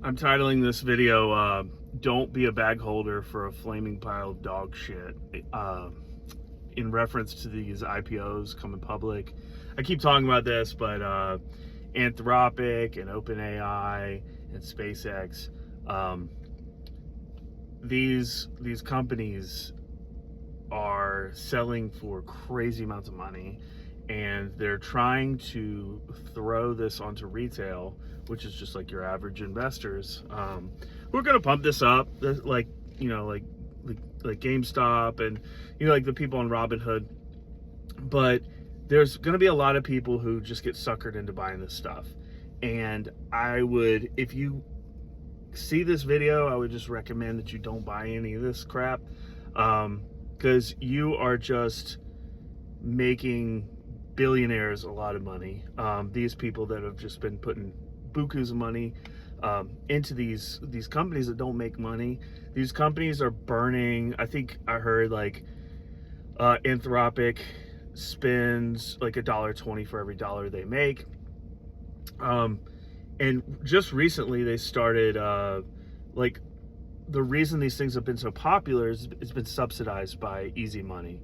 I'm titling this video, Don't Be a Bag Holder for a Flaming Pile of Dog Shit, in reference to these IPOs coming public. I keep talking about this, but Anthropic and OpenAI and SpaceX, um, these companies are selling for crazy amounts of money, and they're trying to throw this onto retail, which is just like your average investors, who are going to pump this up, like you know, like GameStop and like the people on Robinhood. But there's going to be a lot of people who just get suckered into buying this stuff, and I would, if you see this video, I would just recommend that you don't buy any of this crap, because you are just making billionaires a lot of money. These people that have just been putting bukus of money into these companies that don't make money. These companies are burning. I think I heard like Anthropic spends like $1.20 for every dollar they make. And just recently they started like, the reason these things have been so popular is it's been subsidized by easy money,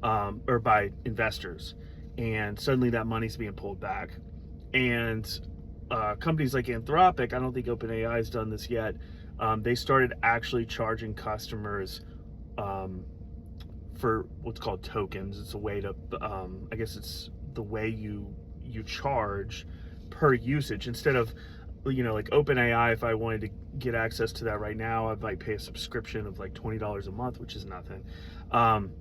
or by investors, and suddenly that money's being pulled back. And companies like Anthropic, I don't think OpenAI has done this yet. They started actually charging customers for what's called tokens. It's a way to, I guess it's the way you charge per usage, instead of like OpenAI. If I wanted to get access to that right now, I might pay a subscription of like $20 a month, which is nothing, for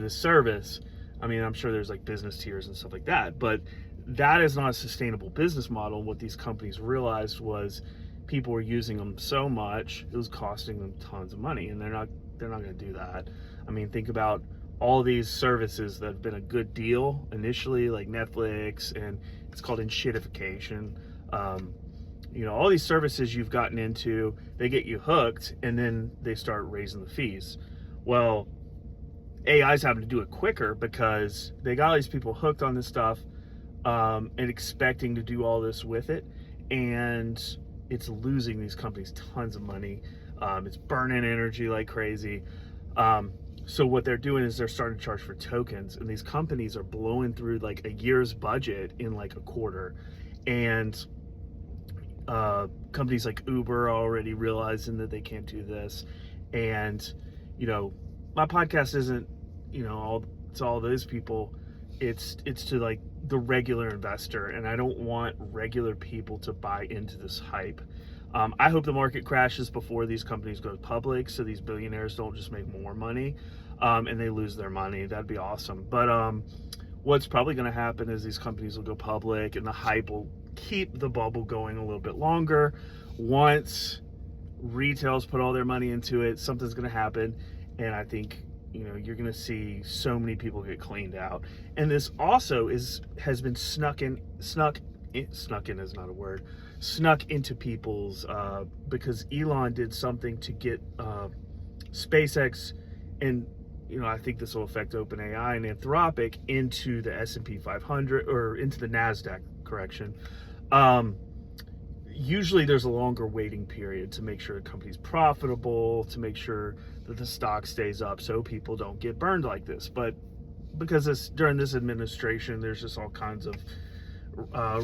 this service. I mean, I'm sure there's like business tiers and stuff like that, but that is not a sustainable business model. What these companies realized was people were using them so much, it was costing them tons of money, and they're not going to do that. I mean, think about all these services that have been a good deal initially, like Netflix, and it's called enshittification. All these services you've gotten into, they get you hooked, and then they start raising the fees. Well, AI's having to do it quicker because they got all these people hooked on this stuff, and expecting to do all this with it, and it's losing these companies tons of money. It's burning energy like crazy. So what they're doing is they're starting to charge for tokens, and these companies are blowing through like a year's budget in like a quarter. And companies like Uber are already realizing that they can't do this. And my podcast isn't all to all those people. It's to like the regular investor, and I don't want regular people to buy into this hype. I hope the market crashes before these companies go public, so these billionaires don't just make more money, and they lose their money. That'd be awesome. But what's probably going to happen is these companies will go public, and the hype will keep the bubble going a little bit longer. Once retail's put all their money into it, something's going to happen, and I think you're going to see so many people get cleaned out. And this also has been snuck in is not a word, snuck into people's, because Elon did something to get SpaceX, and I think this will affect OpenAI and Anthropic, into the S&P 500, or into the NASDAQ, correction. Usually there's a longer waiting period to make sure a company's profitable, to make sure that the stock stays up so people don't get burned like this. But because during this administration, there's just all kinds of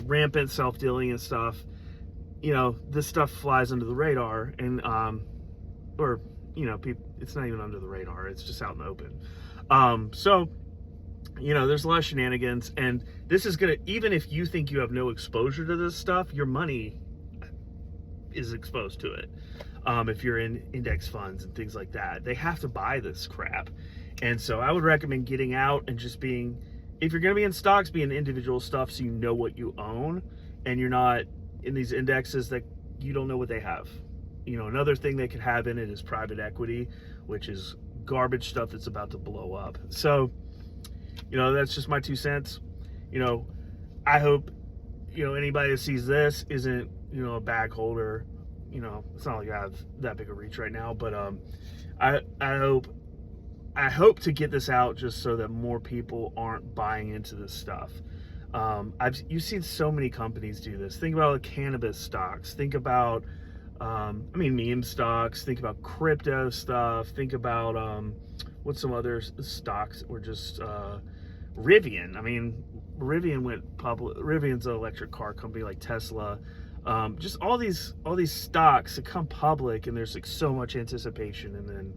rampant self-dealing and stuff, this stuff flies under the radar, and it's not even under the radar, it's just out in the open. So there's a lot of shenanigans, and this is gonna, even if you think you have no exposure to this stuff, your money is exposed to it. If you're in index funds and things like that, they have to buy this crap. And so I would recommend getting out and just being, if you're going to be in stocks, be in individual stuff so you know what you own, and you're not in these indexes that you don't know what they have. Another thing they could have in it is private equity, which is garbage stuff that's about to blow up. So that's just my 2 cents. I hope anybody that sees this isn't a bag holder. It's not like I have that big a reach right now, but I hope to get this out just so that more people aren't buying into this stuff. You've seen so many companies do this. Think about cannabis stocks. Think about, meme stocks. Think about crypto stuff. Think about what's some other stocks or just Rivian. I mean, Rivian went public. Rivian's an electric car company like Tesla. Just all these stocks that come public, and there's like so much anticipation, and then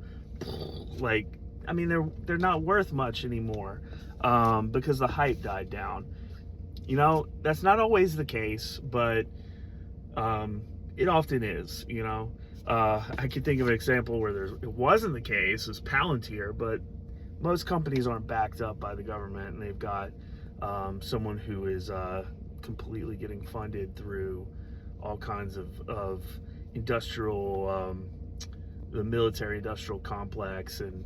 like, I mean, they're not worth much anymore because the hype died down. You know, that's not always the case, but it often is. You know, I can think of an example where it wasn't the case. Is Palantir, but most companies aren't backed up by the government, and they've got someone who is completely getting funded through all kinds of industrial, the military industrial complex, and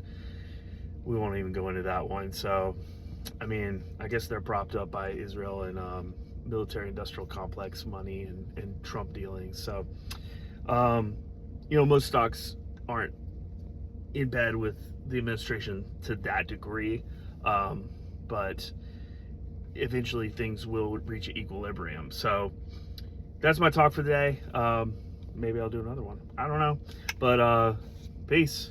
we won't even go into that one. So, I mean, I guess they're propped up by Israel and military industrial complex money and Trump dealings. So, you know, most stocks aren't in bed with the administration to that degree, but eventually things will reach equilibrium. So that's my talk for the day. Maybe I'll do another one. I don't know. But peace.